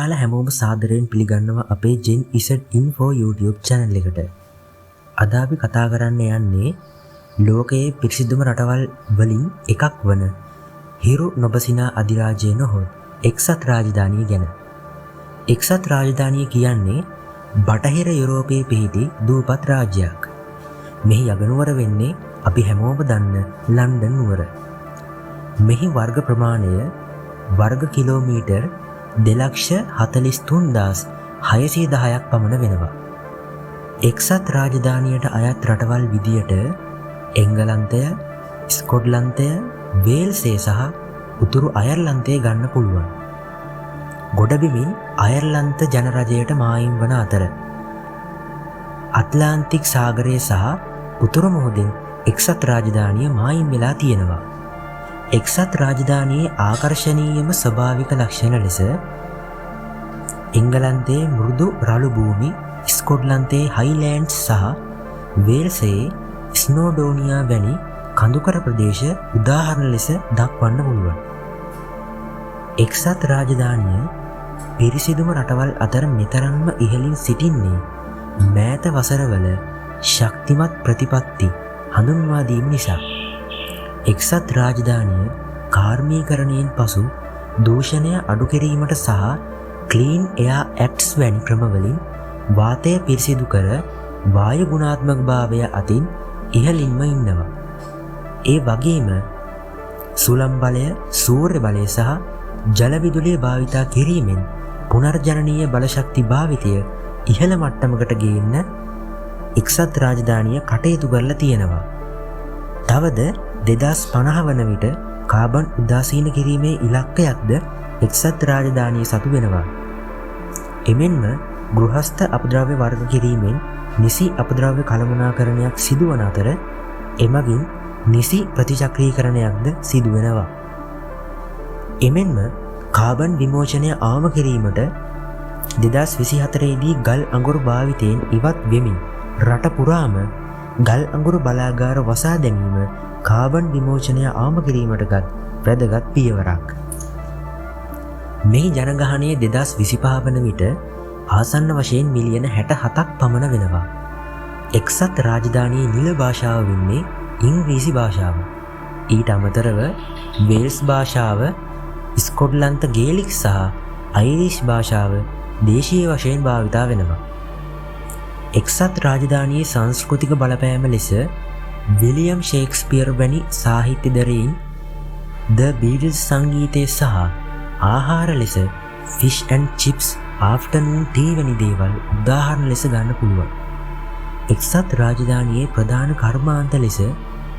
ඔයාලා හැමෝම සාදරයෙන් පිළිගන්නවා අපේ Gen Z Info YouTube channel එකට. අද අපි කතා කරන්න යන්නේ ලෝකයේ පිරිසිදුම රටවල් වලින් එකක් වන හිරු නොබසිනා අධිරාජ්‍ය නොහොත් එක්සත් රාජධානිය ගැන. එක්සත් රාජධානිය කියන්නේ බටහිර යුරෝපයේ පිහිටි දූපත් රාජ්‍යයක්. මෙහි අගනුවර වෙන්නේ අපි හැමෝම දන්න ලන්ඩන් නුවර. මෙහි වර්ග ප්‍රමාණය වර්ග කිලෝමීටර් 2,43,610ක් පමණ වෙනවා. එක්සත් රාජධානියට අයත් රටවල් විදියට එංගලන්තය, ස්කොට්ලන්තය, වේල්සය සහ උතුරු අයර්ලන්තය ගන්න පුළුවන්. ගොඩබිමින් අයර්ලන්ත ජනරජයට මායිම් වන අතර අට්ලාන්තික් සාගරය සහ උතුරු මුහුදෙන් එක්සත් රාජධානිය මායිම් වෙලා තියෙනවා. එක්සත් රාජධානියේ ආකර්ශනීයම ස්වභාවික ලක්ෂණ ලෙස එංගලන්තයේ මෘදු රළු භූමි, ස්කොට්ලන්තයේ හයිලෑන්ඩ්ස් සහ වේල්සයේ ස්නෝඩෝනියා වැනි කඳුකර ප්‍රදේශ උදාහරණ ලෙස දක්වන්න පුළුවන්. එක්සත් රාජධානිය පිරිසිදුම රටවල් අතර මෙතරම්ම ඉහළින් සිටින්නේ මෑත වසරවල ශක්තිමත් ප්‍රතිපත්ති හඳුන්වා දීම නිසා. එක්සත් රාජධානිය කාර්මීකරණයෙන් පසු දූෂණය අඩු කිරීමට සහ ක්ලීන් එයා ඇක්ට්ස් වැනි ක්‍රමවලින් වාතය පිරිසිදු කර වායු ගුණාත්මක භාවය අතින් ඉහළින්ම ඉන්නවා. ඒ වගේම සුළං බලය, සූර්ය බලය සහ ජල විදුලිය භාවිතා කිරීමෙන් පුනර්ජනනීය බලශක්ති භාවිතය ඉහළ මට්ටමකට ගේන්න එක්සත් රාජධානිය කටයුතු කරලා තියෙනවා. තවද 2050 වන විට කාබන් උදාසීන කිරීමේ ඉලක්කයක්ද එක්සත් රාජධානිය සතු වෙනවා. එමෙන්ම ගෘහස්ත අපද්‍රව්‍ය වර්ග කිරීමෙන් නිසි අපද්‍රව්‍ය කළමනාකරණයක් සිදුවන අතර එමගින් නිසි ප්‍රතිචක්‍රීකරණයක්ද සිදුවෙනවා. එමෙන්ම කාබන් විමෝචනය අවම කිරීමට 2024දී ගල් අඟුරු භාවිතයෙන් ඉවත් වෙමින් රට පුරාම ගල් අඟුරු බලාගාර වසා දැමීම කාබන් විමෝචනය අවම කිරීමටගත් වැදගත් පියවරක්. මේ ජනගහනය 2025 වන විට ආසන්න වශයෙන් මිලියන 67ක් පමණ වෙනවා. එක්සත් රාජධානියේ නිල භාෂාව වෙන්නේ ඉංග්‍රීසි භාෂාව. ඊට අමතරව වේල්ස් භාෂාව, ස්කොට්ලන්ත ගේලික් සහ අයිරිෂ් භාෂාව දේශීය වශයෙන් භාවිතා වෙනවා. එක්සත් රාජධානියේ සංස්කෘතික බලපෑම ලෙස විලියම් ෂේක්ස්පියර් වැනි සාහිත්‍යදරයින් ද බීටල්ස් සංගීතය සහ ආහාර ලෙස ෆිෂ් ඇන්ඩ් චිප්ස්, ආෆ්ටර්නූන් ටී වැනි දේවල් උදාහරණ ලෙස ගන්න පුළුවන්. එක්සත් රාජධානියේ ප්‍රධාන කර්මාන්ත ලෙස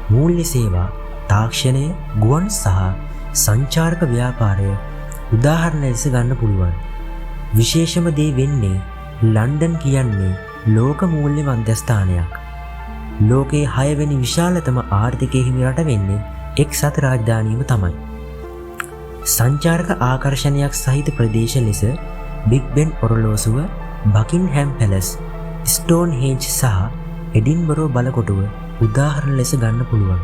මූල්‍ය සේවා, තාක්ෂණය, ගුවන් සහ සංචාරක ව්‍යාපාරය උදාහරණ ලෙස ගන්න පුළුවන්. විශේෂම දේ වෙන්නේ ලන්ඩන් කියන්නේ ලෝක මූල්‍ය මධ්‍යස්ථානයක්. ලෝකයේ 6 වෙනි විශාලතම ආර්ථිකයේ හිමි රට වෙන්නේ එක්සත් රාජධානියම තමයි. සංචාරක ආකර්ෂණයක් සහිත ප්‍රදේශ ලෙස බිග් බෙන් ඔරලෝසුව, බකින්හැම් පැලස්, ස්ටෝන්හෙන්ජ් සහ එඩින්බරෝ බලකොටුව උදාහරණ ලෙස ගන්න පුළුවන්.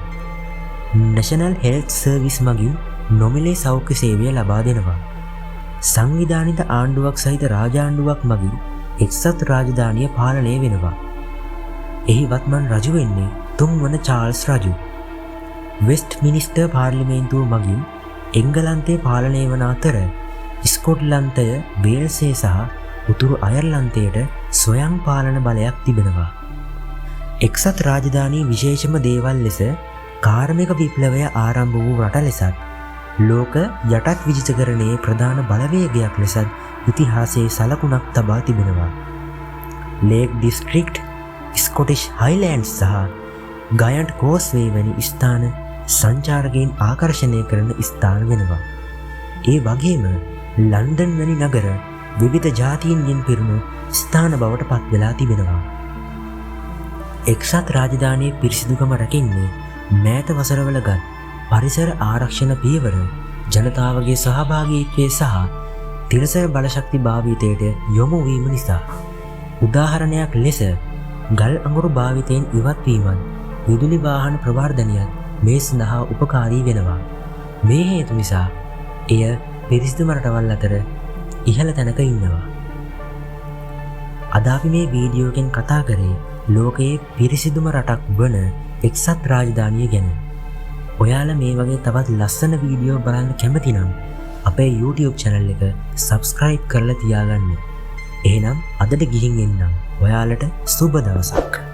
නැෂනල් හෙල්ත් සර්විස් මගින් නොමිලේ සෞඛ්‍ය සේවය ලබා දෙනවා. සංවිධානිත ආණ්ඩුවක් සහිත රාජාණ්ඩුවක් මගින් එක්සත් රාජධානිය පාලනය වෙනවා. එහි වත්මන් රජු වෙන්නේ 3 වන චාල්ස් රජු. වෙස්ට් මිනිස්ටර් පාර්ලිමේන්තුව මගින් එංගලන්තය පාලනය වන අතර ස්කොට්ලන්තය, වේල්සය සහ උතුරු අයර්ලන්තයට ස්වයං පාලන බලයක් තිබෙනවා. එක්සත් රාජධානී විශේෂම දේවල් ලෙස කාර්මික විප්ලවය ආරම්භ වූ රට ලෙසත්, ලෝක යටත් විජිතකරණයේ ප්‍රධාන බලවේගයක් ලෙසත් ඉතිහාසයේ සලකුණක් තබා තිබෙනවා. ලේක් ඩිස්ට්‍රික්ට්, ස්කොටිෂ් හයිලෑන්ඩ්ස් සහ ගයන්ට් කෝස්වේ වැනි ස්ථාන සංචාරකයන් ආකර්ෂණය කරන ස්ථාන වෙනවා. ඒ වගේම ලන්ඩන් වැනි නගර විවිධ ජාතීන්ගෙන් පිරුණු ස්ථාන බවට පත් වෙලා තිබෙනවා. එක්සත් රාජධානියේ පිරිසිදුකම රැකෙන්නේ මෑත වසරවලගත් පරිසර ආරක්ෂණ පියවර, ජනතාවගේ සහභාගීත්වය සහ තිරසර බලශක්ති භාවිතයට යොමු වීම නිසා. උදාහරණයක් ලෙස ගල් අඟුරු භාවිතයෙන් ඉවත්වීමත්, විදුලි වාහන ප්‍රවර්ධනයත් මේ සඳහා උපකාරී වෙනවා. මේ හේතු නිසා එය පිරිසිදුම රටවල් අතර ඉහළ තැනක ඉන්නවා. අද අපි මේ වීඩියෝකෙන් කතා කරේ ලෝකයේ පිරිසිදුම රටක් වන එක්සත් රාජධානිය ගැන. ඔයාලා මේ වගේ තවත් ලස්සන වීඩියෝ බලන්න කැමති නම් අපේ YouTube channel එක subscribe කරලා තියාගන්න. එහෙනම් අදට ගිහින් එන්නම්. ඔයාලට සුබ දවසක්.